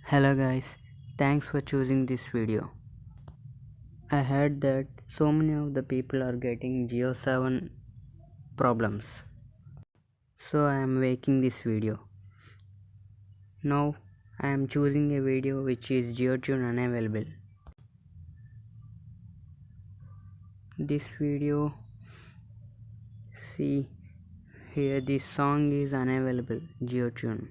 Hello guys, thanks for choosing this video. I heard that so many of the people are getting Saavn problems. So I am making this video. Now I am choosing a video which is unavailable. This video, see here, this song is unavailable geotune.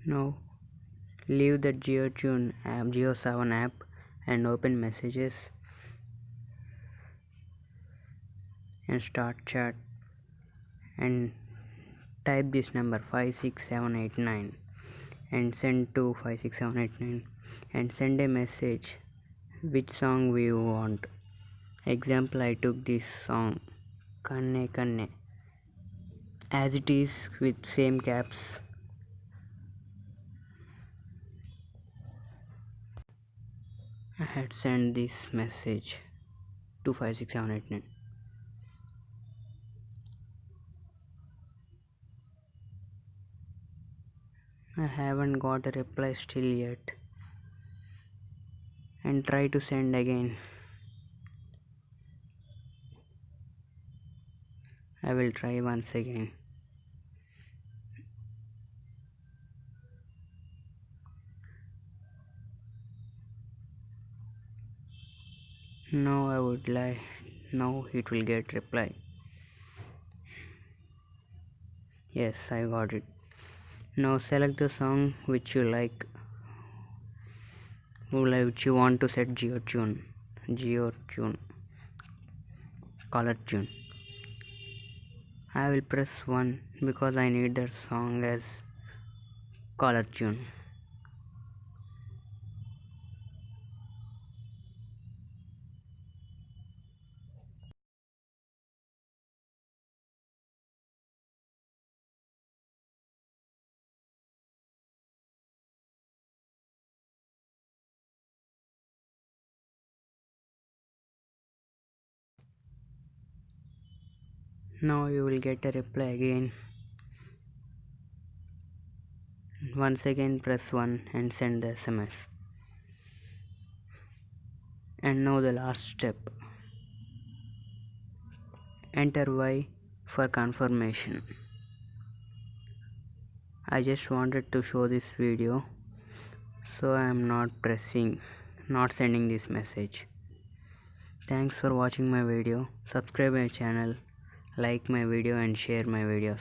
Now leave the geotune app, Saavn app, and open messages and start chat and type this number 56789 and send to 56789 and send a message which song we want. Example, I took this song Kanne Kanne as it is with same caps. I had sent this message to 56789. I haven't got a reply still yet and try to send again. I will try once again. Now I would like, now it will get reply. Yes, I got it. Now select the song which you like, which you want to set geotune color tune. I will press 1 because I need that song as color tune. Now you will get a reply again. Once again press 1 and send the SMS. And now the last step. Enter Y for confirmation. I just wanted to show this video, so I am not sending this message. Thanks for watching my video. Subscribe my channel, like my video and share my videos.